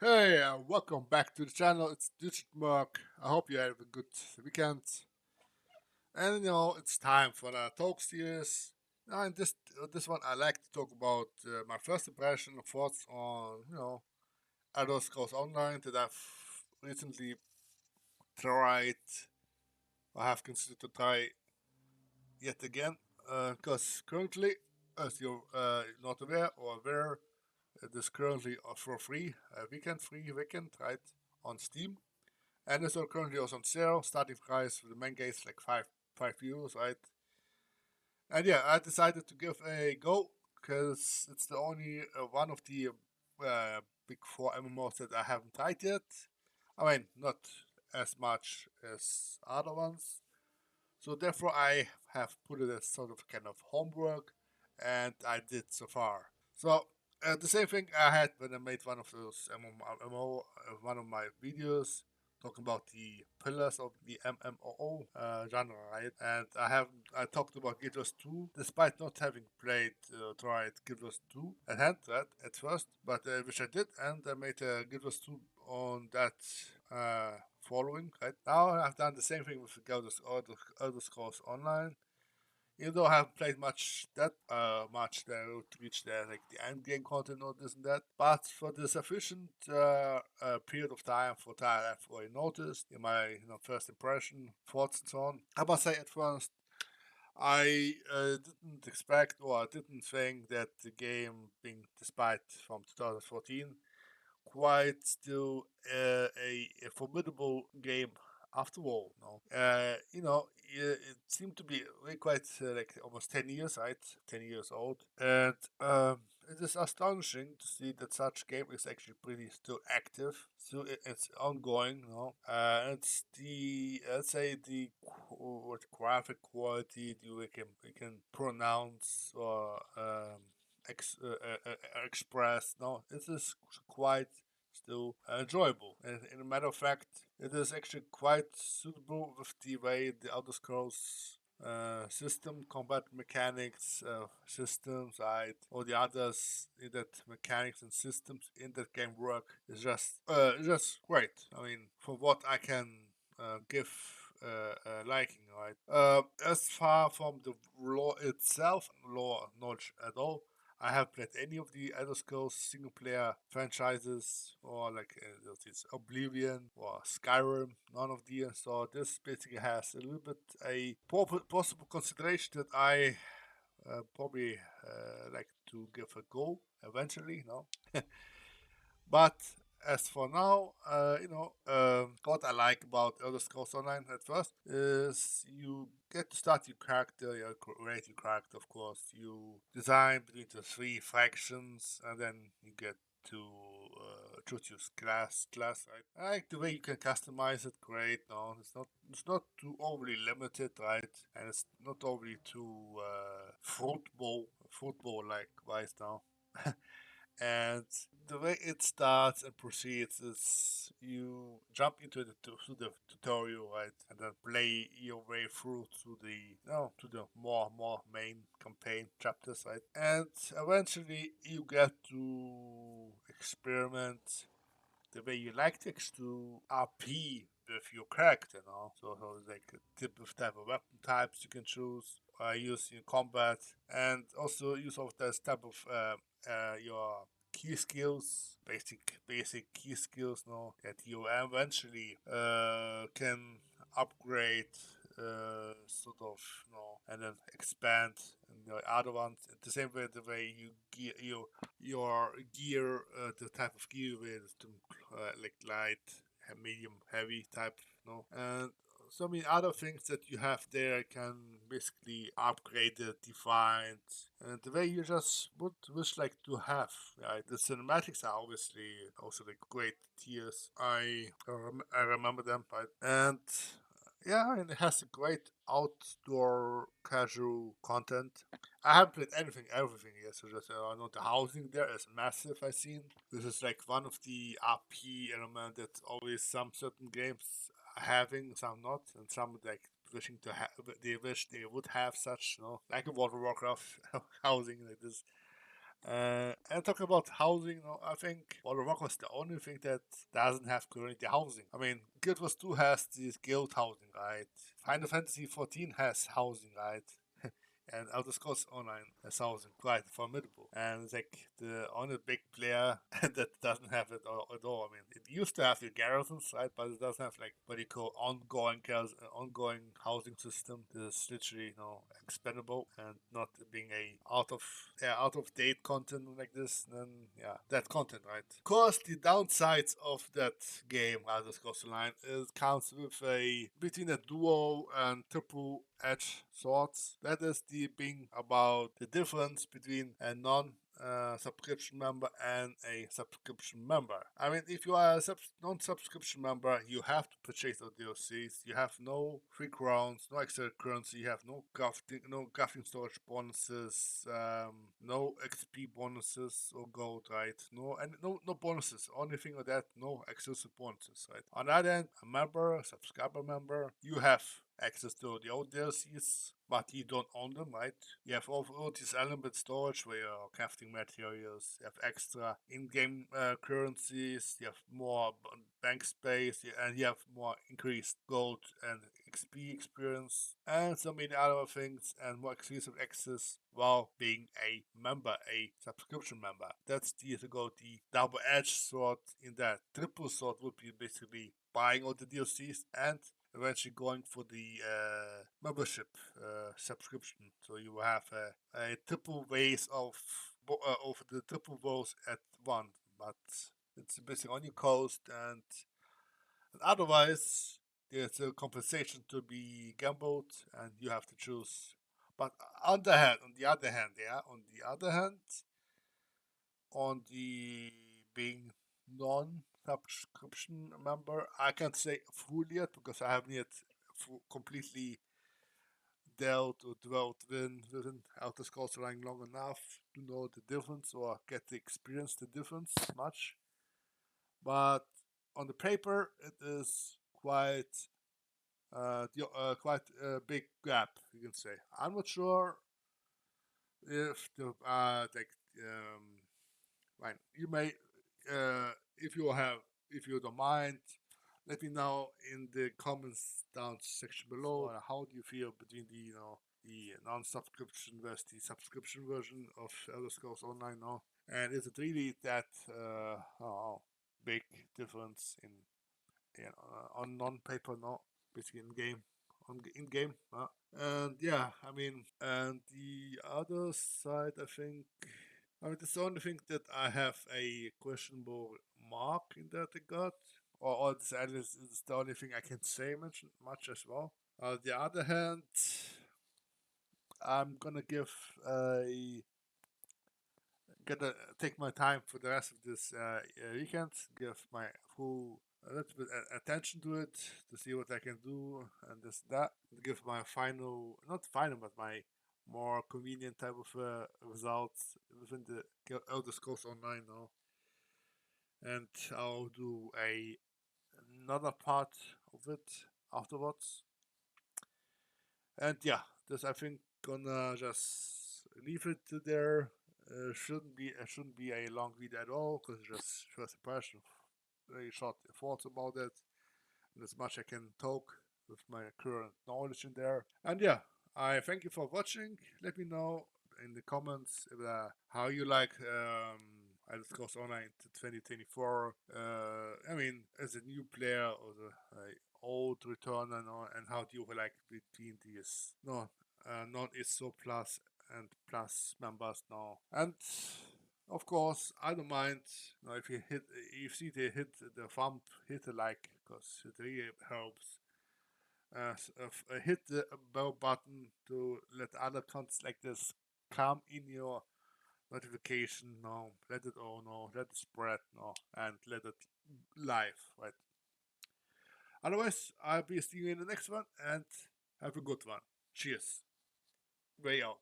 Hey, welcome back to the channel. It's Digitmerc. I hope you had a good weekend. And it's time for the talk series. Now, in this one, I like to talk about my first impression and thoughts on Elder Scrolls Online that I've recently tried or have considered to try yet again. Because currently, as you're not aware, it is currently for free, a weekend, right, on Steam. And it's currently also on sale. Starting price for the main game is like five euros, right? And yeah, I decided to give a go because it's the only one of the big four MMOs that I haven't tried yet. I mean, not as much as other ones. So therefore, I have put it as sort of kind of homework, and I did so far. So the same thing I had when I made one of those MMO, one of my videos talking about the pillars of the MMO genre, right? And I talked about Guild Wars 2, despite not having tried Guild Wars 2 at hand, right, at first, but which I did, and I made Guild Wars 2 on that following, right? Now I've done the same thing with Guild Wars Elder Scrolls Online, even though I haven't played much there to reach the like the end game content or this and that. But for the sufficient period of time for that I've already noticed in my first impression, thoughts and so on. I must say at first I didn't expect or I didn't think that the game being despite from 2014 quite still a formidable game after all. No, it seemed to be really quite like almost 10 years, right? 10 years old, and it is astonishing to see that such game is actually pretty still active. Still, it's ongoing. No, it's the let's say the what graphic quality we can pronounce or express. No, it is quite still enjoyable. And in a matter of fact, it is actually quite suitable with the way the Elder Scrolls system, combat mechanics, systems, right, or the others in that mechanics and systems in that game work is just great. I mean, for what I can give liking, right? As far from the lore itself, lore knowledge at all, I haven't played any of the Elder Scrolls single player franchises or like this Oblivion or Skyrim, none of these. So this basically has a little bit a possible consideration that I probably like to give a go eventually, But as for now, what I like about Elder Scrolls Online at first is you get to start your character, you create your character, of course. You design between the three factions, and then you get to choose your class. Right? I like the way you can customize it. Great. No, it's not too overly limited, right? And it's not overly too football like wise now. And the way it starts and proceeds is you jump into the tutorial, right, and then play your way through to the more main campaign chapters, right, and eventually you get to experiment the way you like things to RP with your character, so like type of weapon types you can choose, use in combat, and also use of this type of your key skills, basic key skills, that you eventually can upgrade, sort of, and then expand in the other ones. The same way, the way you gear your gear, the type of gear with to like light, medium, heavy type, and so many other things that you have there can basically upgrade it, defined, and the way you just would wish like to have. Right, the cinematics are obviously also like great tiers. I remember them, right, and yeah, and it has a great outdoor casual content. I haven't played everything yet, so just I know the housing there is massive. I've seen this is like one of the RP element that always some certain games are having, some not, and some like wishing to have. They wish they would have such, like a World of Warcraft housing like this. And talking about housing, I think World of Warcraft is the only thing that doesn't have community housing. I mean, Guild Wars 2 has this guild housing, right? Final Fantasy 14 has housing, right? And Elder Scrolls Online has housing, quite formidable. And it's like the only big player that doesn't have it at all. I mean, it used to have the garrisons, right? But it doesn't have like what you call ongoing housing system. This is literally, expendable and not being a out of date content like this. Then yeah, that content, right? Of course, the downsides of that game, Elder Scrolls Online, is comes with a between a dual and triple edge swords. That is the being about the difference between a non subscription member and a subscription member. I mean, if you are a non-subscription member, you have to purchase the DLCs. You have no free crowns, no extra currency. You have no crafting storage bonuses, no XP bonuses or gold, right? No bonuses. Only thing of that, no exclusive bonuses, right? On the other hand, a subscriber member, you have access to the old DLCs, but you don't own them, right? You have all these element storage where you're crafting materials, you have extra in-game currencies, you have more bank space, and you have more increased gold and XP experience, and so many other things, and more exclusive access while being a member, a subscription member. That's the double-edged sword in that. Triple sword would be basically buying all the DLCs and eventually going for the membership subscription. So you will have a triple ways of the triple rows at one, but it's basically on your coast, and otherwise there's a compensation to be gambled, and you have to choose. But on the other hand, on the being non-subscription member, I can't say fully yet because I haven't yet completely dealt or dwelt within Elder Scrolls Online long enough to know the difference or get to experience the difference much. But on the paper, it is quite a big gap, you can say. I'm not sure if the like right. You may if you have if you don't mind, let me know in the comments down section below. How do you feel between the non-subscription versus the subscription version of Elder Scrolls Online now? And is it really that big difference on non-paper now, basically in game, in game? And yeah, I mean, and the other side, I mean, it's the only thing that I have a questionable mark in that regard, or this at least is the only thing I can say much as well. On the other hand, I'm gonna gonna take my time for the rest of this weekend, give my full a little bit attention to it to see what I can do and this that. Give my final, not final, but my more convenient type of results within the Elder Scrolls Online now, and I'll do another part of it afterwards. And yeah, this I think gonna just leave it to there. Shouldn't be a long video at all because just first impression, very short thoughts about it, and as much I can talk with my current knowledge in there. And yeah, I thank you for watching. Let me know in the comments how you like Elder Scrolls Online to 2024. I mean, as a new player or the old returner, and how do you like between these non-ESO Plus and Plus members now? And of course, I don't mind if you see they hit the thumb, hit the like, because it really helps. Hit the bell button to let other contents like this come in your notification now. Let it all know, let it spread now, and let it live, right? Otherwise, I'll be seeing you in the next one, and have a good one. Cheers. Way out.